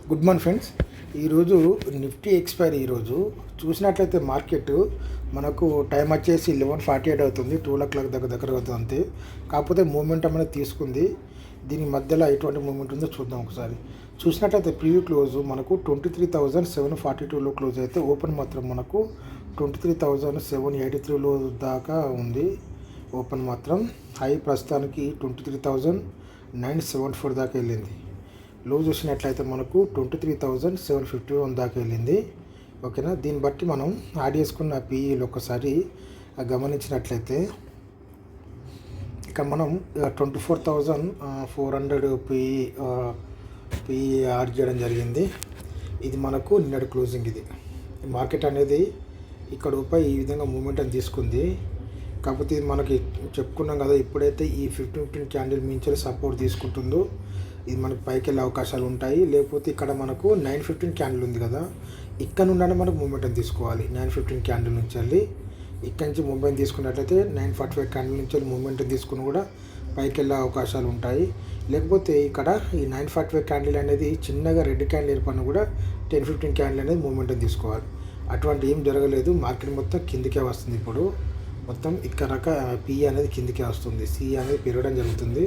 Good morning friends. ఈరోజు Nifty expiry ఈరోజు చూసినట్లయితే మార్కెట్ మనకు టైం వచ్చేసి 11:48 అవుతుంది. 12 దగ్గర అవుతుంది అంతే. కాకపోతే మూమెంటం అనేది తీసుకుంది. దీని మధ్యలో ఎటువంటి మూమెంట్ ఉందో చూద్దాం ఒకసారి. చూసినట్లయితే ప్రీవ్యూ క్లోజ్ మనకు 23,742లో క్లోజ్ అయితే ఓపెన్ మాత్రం మనకు 23,783లో దాకా ఉంది. ఓపెన్ మాత్రం హై ప్రస్తుతానికి 23,974 దాకా వెళ్ళింది. లో చూసినట్లయితే మనకు 23,751 దాకా వెళ్ళింది. ఓకేనా. దీన్ని బట్టి మనం యాడ్ చేసుకున్న పీఈలు ఒకసారి గమనించినట్లయితే ఇక మనం 24,400 పీఈ యాడ్ చేయడం జరిగింది. ఇది మనకు నిన్నటి క్లోజింగ్. ఇది మార్కెట్ అనేది ఇక్కడ రూపాయి ఈ విధంగా మూమెంట్ అని తీసుకుంది. కాకపోతే ఇది మనకి చెప్పుకున్నాం కదా, ఇప్పుడైతే ఈ 15 క్యాండిల్ మించి సపోర్ట్ తీసుకుంటుందో ఇది మనకు పైకి వెళ్ళే అవకాశాలు ఉంటాయి. లేకపోతే ఇక్కడ మనకు 9:15 క్యాండిల్ ఉంది కదా, ఇక్కడ నుండి మనకు మూమెంటం తీసుకోవాలి. 9:15 క్యాండిల్ నుంచి వెళ్ళి ఇక్కడ నుంచి మూమెంట్ తీసుకున్నట్లయితే 9:45 క్యాండిల్ నుంచి వెళ్ళి మూమెంటం తీసుకుని కూడా పైకి వెళ్ళే అవకాశాలు ఉంటాయి. లేకపోతే ఇక్కడ ఈ 9:45 క్యాండిల్ అనేది చిన్నగా రెడ్ క్యాండిల్ ఏర్పడిన కూడా 10:15 క్యాండిల్ అనేది మూమెంటం తీసుకోవాలి. అటువంటి ఏం జరగలేదు. మార్కెట్ మొత్తం కిందికే వస్తుంది. ఇప్పుడు మొత్తం ఇక్కడ పి అనేది కిందికే వస్తుంది. సి అనేది పెరగడం జరుగుతుంది.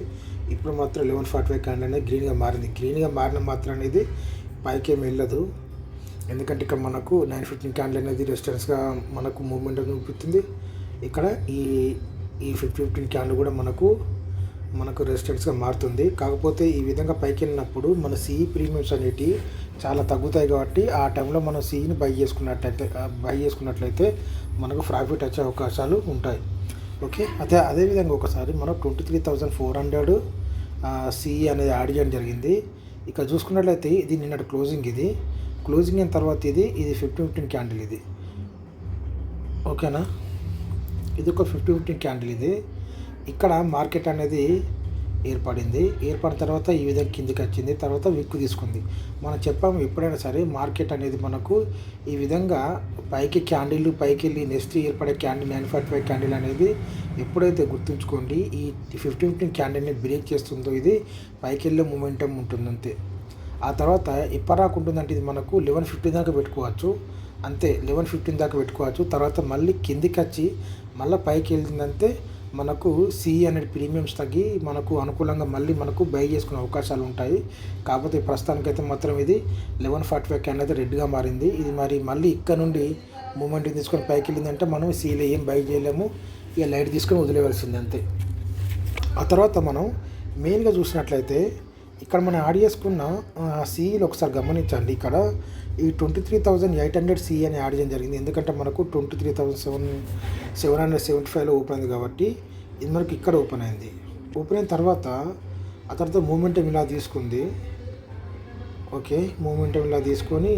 ఇప్పుడు మాత్రం 11:45 క్యాండిల్ అనేది గ్రీన్గా మారింది. గ్రీన్గా మారిన మాత్రం అనేది పైకేం వెళ్ళదు. ఎందుకంటే ఇక్కడ మనకు 9:15 క్యాండిల్ అనేది రెసిస్టెన్స్గా మనకు మూవ్మెంట్ చూపిస్తుంది. ఇక్కడ ఈ 15 క్యాండిల్ కూడా మనకు రెసిస్టెన్స్గా మారుతుంది. కాకపోతే ఈ విధంగా పైకి వెళ్ళినప్పుడు మన సిఈ ప్రీమియమ్స్ అనేవి చాలా తగ్గుతాయి. కాబట్టి ఆ టైంలో మనం సిఈని బై చేసుకున్నట్లయితే మనకు ప్రాఫిట్ వచ్చే అవకాశాలు ఉంటాయి. ఓకే. అదేవిధంగా ఒకసారి మనం 23,400 సిఈ అనేది యాడ్ చేయడం జరిగింది. ఇక్కడ చూసుకున్నట్లయితే ఇది నిన్నటి క్లోజింగ్. ఇది క్లోజింగ్ అయిన తర్వాత ఇది 15 క్యాండిల్. ఇది ఓకేనా. ఇది ఒక 15 క్యాండిల్. ఇది ఇక్కడ మార్కెట్ అనేది ఏర్పడిన తర్వాత ఈ విధంగా కిందికి వచ్చింది. తర్వాత విక్కు తీసుకుంది. మనం చెప్పాము ఎప్పుడైనా సరే మార్కెట్ అనేది మనకు ఈ విధంగా పైకి వెళ్ళి నెక్స్ట్ ఏర్పడే క్యాండిల్ 9:45 క్యాండిల్ అనేది ఎప్పుడైతే గుర్తుంచుకోండి ఈ 15 క్యాండిల్ని బ్రేక్ చేస్తుందో ఇది పైకి వెళ్ళే మూమెంటం ఉంటుంది అంతే. ఆ తర్వాత ఎప్పటిదాకా ఉంటుందంటే ఇది మనకు 11:50 దాకా పెట్టుకోవచ్చు అంతే. 11:15 దాకా పెట్టుకోవచ్చు. తర్వాత మళ్ళీ కిందికి వచ్చి మళ్ళీ పైకి వెళ్తుందంటే మనకు సిఈ అనేది ప్రీమియమ్స్ తగ్గి మనకు అనుకూలంగా మళ్ళీ మనకు బై చేసుకునే అవకాశాలు ఉంటాయి. కాకపోతే ప్రస్తుతానికైతే మాత్రం ఇది 11:45 క్యాండిల్ అయితే రెడ్గా మారింది. ఇది మళ్ళీ ఇక్కడ నుండి మూమెంట్ తీసుకొని పైకి వెళ్ళిందంటే మనం సిఈలో ఏం బై చేయలేము. ఇక లైట్ తీసుకొని వదిలేవలసింది అంతే. ఆ తర్వాత మనం మెయిన్గా చూసినట్లయితే ఇక్కడ మనం యాడ్ చేసుకున్న సిఈలు ఒకసారి గమనించండి. ఇక్కడ ఈ 23,800 సిఈ అని యాడ్ చేయడం జరిగింది. ఎందుకంటే మనకు 23,775లో ఓపెన్ అయింది కాబట్టి ఇది మనకి ఇక్కడ ఓపెన్ అయింది. ఓపెన్ అయిన తర్వాత ఆ తర్వాత మూమెంటం ఇలా తీసుకుంది. ఓకే. మూమెంటం ఇలా తీసుకొని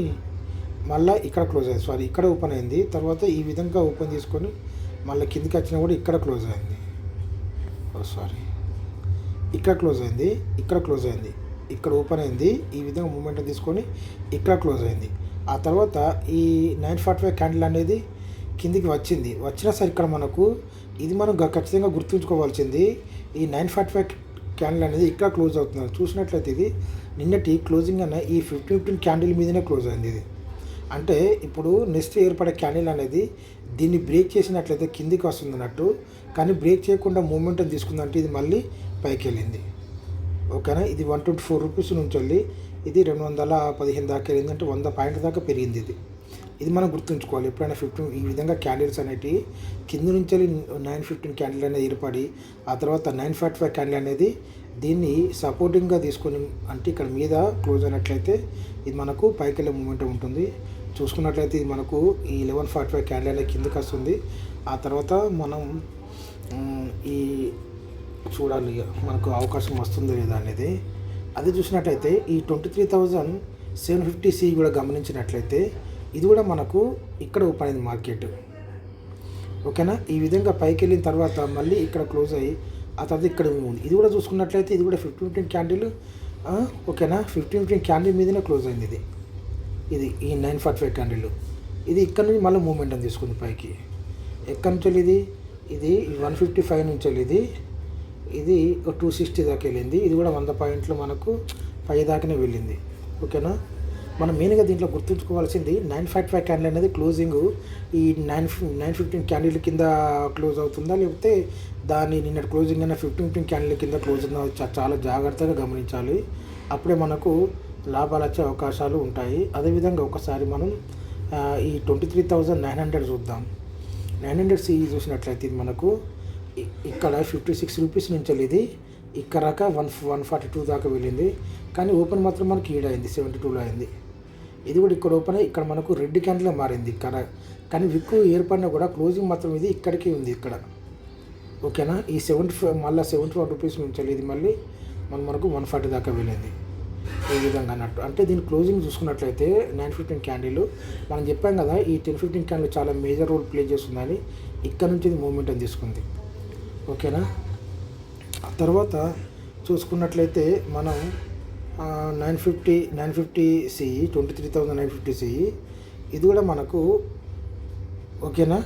మళ్ళీ ఇక్కడ క్లోజ్ అయింది. ఇక్కడ ఓపెన్ అయింది. తర్వాత ఈ విధంగా ఓపెన్ తీసుకొని మళ్ళీ కిందికి వచ్చినా కూడా ఇక్కడ క్లోజ్ అయింది. ఇక్కడ క్లోజ్ అయింది. ఇక్కడ ఓపెన్ అయింది. ఈ విధంగా మూమెంటం తీసుకొని ఇక్కడ క్లోజ్ అయింది. ఆ తర్వాత ఈ 9:45 క్యాండిల్ అనేది కిందికి వచ్చినా సరే ఇక్కడ మనకు ఇది మనం ఖచ్చితంగా గుర్తుంచుకోవాల్సింది. ఈ 9:45 క్యాండిల్ అనేది ఇక్కడ క్లోజ్ అవుతుంది. చూసినట్లయితే ఇది నిన్నటి క్లోజింగ్ అన్న ఈ 15 క్యాండిల్ మీదనే క్లోజ్ అయింది. ఇది అంటే ఇప్పుడు నెక్స్ట్ ఏర్పడే క్యాండిల్ అనేది దీన్ని బ్రేక్ చేసినట్లయితే కిందికి వస్తుంది అన్నట్టు. కానీ బ్రేక్ చేయకుండా మూమెంటం తీసుకుందంటే ఇది మళ్ళీ పైకి వెళ్ళింది. ఓకేనా. ఇది 124 రూపీస్ నుంచి వెళ్ళి ఇది 215 దాకా వెళ్ళింది. అంటే 100 పాయింట్ దాకా పెరిగింది. ఇది మనం గుర్తుంచుకోవాలి. ఎప్పుడైనా 15 ఈ విధంగా క్యాండిల్స్ అనేవి కింద నుంచి వెళ్ళి 9:15 క్యాండిల్ అనేది ఏర్పడి ఆ తర్వాత 9:45 క్యాండిల్ అనేది దీన్ని సపోర్టింగ్గా తీసుకొని అంటే ఇక్కడ మీద క్లోజ్ అయినట్లయితే ఇది మనకు పైకి వెళ్ళే మూమెంట్ ఉంటుంది. చూసుకున్నట్లయితే ఇది మనకు ఈ 11:45 క్యాండిల్ అనేది కిందకి వస్తుంది. ఆ తర్వాత మనం ఈ చూడాలి మనకు అవకాశం వస్తుందో లేదా అనేది. అది చూసినట్లయితే ఈ 23,750 సి కూడా గమనించినట్లయితే ఇది కూడా మనకు ఇక్కడ ఓపెన్ అయింది మార్కెట్. ఓకేనా. ఈ విధంగా పైకి వెళ్ళిన తర్వాత మళ్ళీ ఇక్కడ క్లోజ్ అయ్యి ఆ తర్వాత ఇక్కడ ఉంది. ఇది కూడా చూసుకున్నట్లయితే ఇది కూడా 15 క్యాండిల్. ఓకేనా. 15 క్యాండిల్ మీదనే క్లోజ్ అయింది. ఇది ఈ 9:45 క్యాండిల్. ఇది ఇక్కడ నుంచి మళ్ళీ మూమెంట్ అని తీసుకుంది పైకి. ఎక్కడి నుంచి ఇది 155 నుంచి ఇది 260 దాకా వెళ్ళింది. ఇది కూడా 100 పాయింట్లు మనకు పై దాకానే వెళ్ళింది. ఓకేనా. మనం మెయిన్గా దీంట్లో గుర్తుంచుకోవాల్సింది 955 క్యాండిల్ అనేది క్లోజింగ్ ఈ 915 క్యాండిల్ కింద క్లోజ్ అవుతుందా, లేకపోతే దాని నిన్నటి క్లోజింగ్ అయినా 15 క్యాండిల్ కింద క్లోజ్ ఉందా, చాలా జాగ్రత్తగా గమనించాలి. అప్పుడే మనకు లాభాలు వచ్చే అవకాశాలు ఉంటాయి. అదేవిధంగా ఒకసారి మనం ఈ 23,900 చూద్దాం. 900 సిఈ చూసినట్లయితే ఇది మనకు ఇక్కడ 56 రూపీస్ నుంచి ఇది ఇక్కడ దాకా 142 దాకా వెళ్ళింది. కానీ ఓపెన్ మాత్రం మనకి ఈడైంది 72లో అయింది. ఇది కూడా ఇక్కడ ఓపెన్ అయ్యి ఇక్కడ మనకు రెడ్ క్యాండిల్ మారింది ఇక్కడ. కానీ విక్కు ఏర్పడినా కూడా క్లోజింగ్ మాత్రం ఇది ఇక్కడికి ఉంది ఇక్కడ. ఓకేనా, ఈ 75 మళ్ళీ 74 రూపీస్ నుంచి ఇది మళ్ళీ మనకు 140 దాకా వెళ్ళింది. ఈ విధంగా అన్నట్టు. అంటే దీని క్లోజింగ్ చూసుకున్నట్లయితే 915 క్యాండిల్ మనం చెప్పాం కదా, ఈ 10-15 క్యాండిల్ చాలా మేజర్ రోల్ ప్లే చేస్తుందని ఇక్కడ నుంచి ఇది మూమెంటం తీసుకుంది. ఓకేనా, ఆ తర్వాత చూసుకున్నట్లయితే మనం 950 సిఈ 23,950 సిఈ ఇది కూడా మనకు ఓకేనా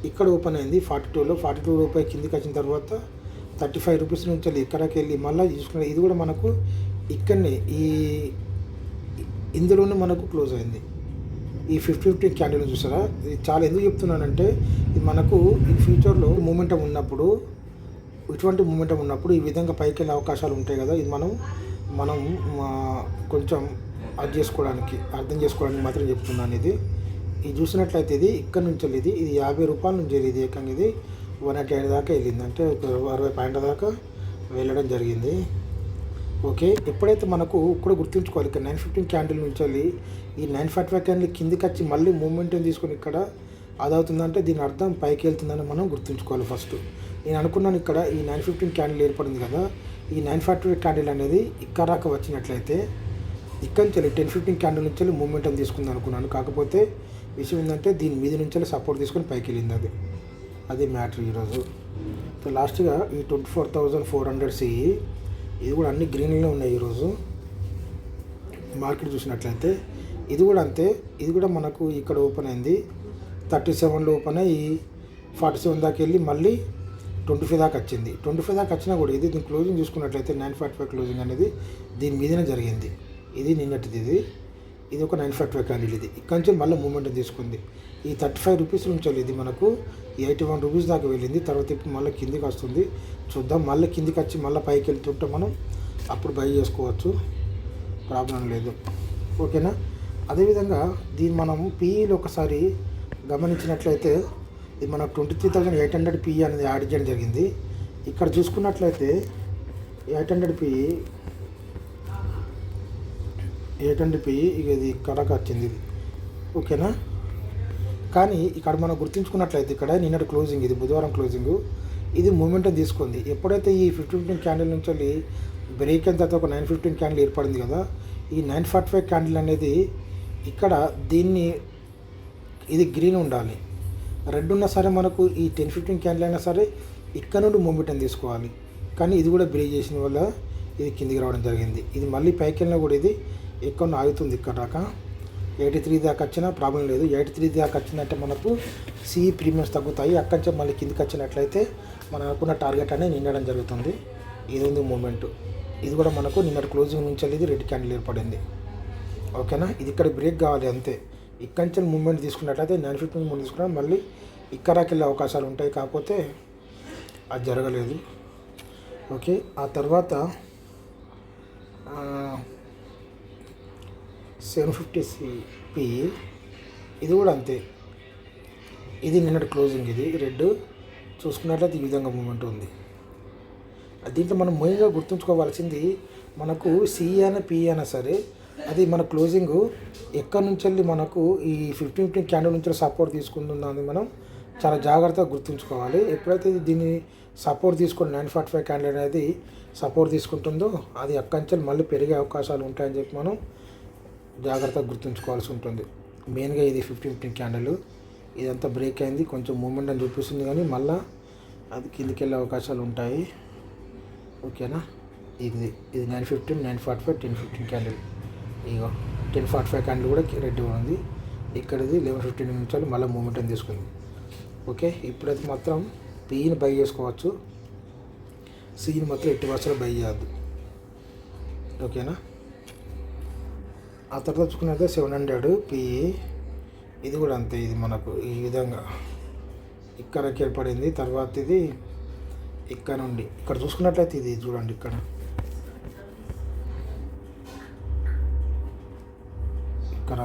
ఇక్కడ ఓపెన్ అయింది 42లో. 42 రూపాయి కిందికి వచ్చిన తర్వాత 35 రూపీస్ నుంచి వెళ్ళి ఇక్కడికి వెళ్ళి మళ్ళీ చూసుకున్న ఇది కూడా మనకు ఇక్కడనే ఇందులోనే మనకు క్లోజ్ అయింది. ఈ 50 క్యాండిల్ చూసారా, ఇది చాలా ఎందుకు చెప్తున్నానంటే ఇది మనకు ఈ ఫ్యూచర్లో మూమెంటం ఉన్నప్పుడు, ఇటువంటి మూమెంటం ఉన్నప్పుడు ఈ విధంగా పైకి వెళ్ళే అవకాశాలు ఉంటాయి కదా. ఇది మనం కొంచెం అర్థం చేసుకోవడానికి మాత్రం చెప్తున్నాను. ఇది చూసినట్లయితే ఇది ఇక్కడ నుంచి వెళ్ళి ఇది 50 రూపాయల నుంచి వెళ్ళి ఏకంగా ఇది 180 దాకా వెళ్ళింది. అంటే 60 పాయింట్ల దాకా వెళ్ళడం జరిగింది. ఓకే, ఎప్పుడైతే మనకు కూడా గుర్తుంచుకోవాలి ఇక్కడ 915 క్యాండిల్ నుంచి వెళ్ళి ఈ 945 క్యాండిల్ కిందికి వచ్చి మళ్ళీ మూమెంటం తీసుకొని ఇక్కడ అదవుతుందంటే దీని అర్థం పైకి వెళ్తుందని మనం గుర్తుంచుకోవాలి. ఫస్ట్ నేను అనుకున్నాను ఇక్కడ ఈ 915 క్యాండిల్ ఏర్పడింది కదా, ఈ 945 క్యాండిల్ అనేది ఇక్కడ దాకా వచ్చినట్లయితే ఇక్కడ నుంచి 10-15 క్యాండిల్ నుంచి వెళ్ళి మూమెంటం తీసుకుంది అనుకున్నాను. కాకపోతే విషయం ఏంటంటే దీని మీద నుంచి వెళ్ళి సపోర్ట్ తీసుకొని పైకి వెళ్ళింది. అది మ్యాటర్ ఈరోజు. సో లాస్ట్గా ఈ 24,400 సిఈ ఇది కూడా అన్ని గ్రీన్లో ఉన్నాయి ఈరోజు మార్కెట్ చూసినట్లయితే. ఇది కూడా అంతే, ఇది కూడా మనకు ఇక్కడ ఓపెన్ అయింది 37లో ఓపెన్ అయ్యి 47 దాకా వెళ్ళి మళ్ళీ 25 దాకా వచ్చింది. 25 దాకా వచ్చినా కూడా దీని క్లోజింగ్ చూసుకున్నట్లయితే 945 క్లోజింగ్ అనేది దీని మీదనే జరిగింది. ఇది నిన్నటిది. ఇది ఒక 945 క్యాండిల్. ఇది ఇక్కడ నుంచి మళ్ళీ మూమెంట్ తీసుకుంది. ఈ 35 రూపీస్ నుంచి ఇది మనకు 81 రూపీస్ దాకా వెళ్ళింది. తర్వాత ఇప్పుడు మళ్ళీ కిందికి వస్తుంది, చూద్దాం. మళ్ళీ కిందికి వచ్చి మళ్ళీ పైకి వెళ్తుంటే మనం అప్పుడు బై చేసుకోవచ్చు, ప్రాబ్లం లేదు. ఓకేనా, అదేవిధంగా దీన్ని మనం పీఈలో ఒకసారి గమనించినట్లయితే ఇది మనకు 23,800 పీఈ అనేది యాడ్ చేయడం జరిగింది. ఇక్కడ చూసుకున్నట్లయితే 800 పీఈ ఇది కడక వచ్చింది ఇది. ఓకేనా, కానీ ఇక్కడ మనం గుర్తుంచుకున్నట్లయితే ఇక్కడ నిన్నటి క్లోజింగ్, ఇది బుధవారం క్లోజింగ్, ఇది మూమెంటం తీసుకుంది. ఎప్పుడైతే ఈ 15 క్యాండిల్ నుంచి వెళ్ళి బ్రేక్ అయిన తర్వాత ఒక 915 క్యాండిల్ ఏర్పడింది కదా, ఈ 945 క్యాండిల్ అనేది ఇక్కడ ఇది గ్రీన్ ఉండాలి, రెడ్ ఉన్నా సరే మనకు ఈ 10-15 క్యాండిల్ అయినా సరే ఇక్కడ నుండి మూమెంటం తీసుకోవాలి. కానీ ఇది కూడా బ్రేక్ చేసిన వల్ల ఇది కిందికి రావడం జరిగింది. ఇది మళ్ళీ పైకి వెళ్ళినా కూడా ఇది ఎక్కువ ఆగుతుంది. ఇక్కడ దాకా 83 దాకా వచ్చినా ప్రాబ్లం లేదు. 83 దాకా వచ్చినట్టే మనకు సిఈ ప్రీమియమ్స్ తగ్గుతాయి. అక్కడి నుంచి మళ్ళీ కిందికి వచ్చినట్లయితే మనం అనుకున్న టార్గెట్ అనేది నిండడం జరుగుతుంది. ఇది ఉంది మూమెంట్. ఇది కూడా మనకు నిన్నటి క్లోజింగ్ నుంచి ఇది రెడ్ క్యాండిల్ ఏర్పడింది. ఓకేనా, ఇది ఇక్కడ బ్రేక్ కావాలి అంతే. ఇక్కడి నుంచి మూమెంట్ తీసుకున్నట్లయితే 915 మూమెంట్ తీసుకున్నా మళ్ళీ ఇక్కడికి వెళ్ళే అవకాశాలు ఉంటాయి. కాకపోతే అది జరగలేదు. ఓకే, ఆ తర్వాత 750 పీఈ ఇది కూడా అంతే. ఇది నిన్నటి క్లోజింగ్, ఇది రెడ్ చూసుకున్నట్లయితే ఈ విధంగా మూమెంట్ ఉంది. దీంట్లో మనం మెయిన్గా గుర్తుంచుకోవాల్సింది మనకు సిఈ అయినా పీఈ అయినా సరే అది మన క్లోజింగ్ ఎక్కడి నుంచి వెళ్ళి మనకు ఈ 15 క్యాండిల్ నుంచి సపోర్ట్ తీసుకుంటుందని మనం చాలా జాగ్రత్తగా గుర్తుంచుకోవాలి. ఎప్పుడైతే దీన్ని సపోర్ట్ తీసుకొని 945 క్యాండిల్ అనేది సపోర్ట్ తీసుకుంటుందో అది అక్కడి నుంచి మళ్ళీ పెరిగే అవకాశాలు ఉంటాయని చెప్పి మనం జాగ్రత్తగా గుర్తుంచుకోవాల్సి ఉంటుంది. మెయిన్గా ఇది 15 క్యాండిల్ ఇదంతా బ్రేక్ అయింది, కొంచెం మూమెంట్ అని చూపిస్తుంది, కానీ మళ్ళీ అది కిందికి వెళ్ళే అవకాశాలు ఉంటాయి. ఓకేనా, ఇది 915, 945, 10-15 క్యాండిల్. ఇగో 10-45 క్యాండిల్ కూడా రెడ్ ఉంది. ఇక్కడది 11-15 నిమిషాలు మళ్ళీ మూమెంట్ అని తీసుకుంది. ఓకే, ఇప్పుడైతే మాత్రం పీఈని బై చేసుకోవచ్చు, సిఈని మాత్రం ఎట్టి వర్షాలు బై చేయద్దు. ఓకేనా. ఆ తర్వాత చూసుకున్నట్లయితే 700 పిఈ, ఇది కూడా అంతే. ఇది మనకు ఈ విధంగా ఇక్కడికి ఏర్పడింది. తర్వాత ఇది ఇక్కడ నుండి ఇక్కడ చూసుకున్నట్లయితే ఇది చూడండి, ఇక్కడ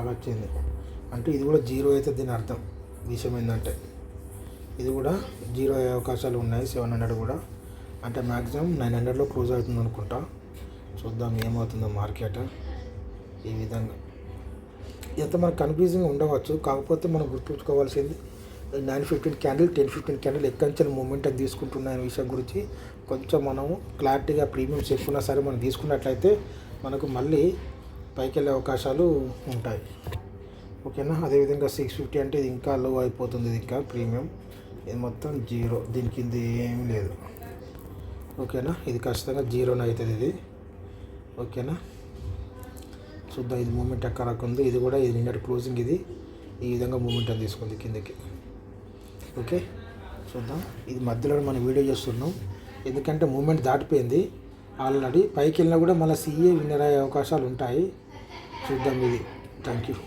వచ్చింది అంటే ఇది కూడా జీరో అయితే దీని అర్థం. విషయం ఏంటంటే ఇది కూడా జీరో అయ్యే అవకాశాలు ఉన్నాయి. 700 కూడా అంటే మ్యాక్సిమం 900లో క్లోజ్ అవుతుంది అనుకుంటా. చూద్దాం ఏమవుతుందో మార్కెట్. ఈ విధంగా ఎంత మనకు కన్ఫ్యూజింగ్ ఉండవచ్చు, కాకపోతే మనం గుర్తుంచుకోవాల్సింది 915 క్యాండిల్ 1015 క్యాండిల్ ఎక్కడి నుంచి మూమెంట్ అని తీసుకుంటున్న విషయం గురించి కొంచెం మనం క్లారిటీగా ప్రీమియమ్స్ ఎక్కున్నా సరే మనం తీసుకున్నట్లయితే మనకు మళ్ళీ పైకి వెళ్ళే అవకాశాలు ఉంటాయి. ఓకేనా. అదేవిధంగా 650 అంటే ఇది ఇంకా లో అయిపోతుంది. ఇది ఇంకా ప్రీమియం, ఇది మొత్తం జీరో, దీని కింద ఏమీ లేదు. ఓకేనా. ఇది ఖచ్చితంగా జీరోనే అవుతుంది ఇది. ఓకేనా. చూద్దాం ఇది మూమెంట్ ఎక్కడ ఉంది. ఇది కూడా ఇది నిన్నటి క్లోజింగ్, ఇది ఈ విధంగా మూమెంట్ అని తీసుకుంది కిందకి. ఓకే చూద్దాం. ఇది మధ్యలో మనం వీడియో చేస్తున్నాం ఎందుకంటే మూమెంట్ దాటిపోయింది ఆల్రెడీ. పైకి వెళ్ళినా కూడా మళ్ళీ సిఏ విన్నర్ అయ్యే అవకాశాలు ఉంటాయి. చూద్దాం ఇది. Thank you.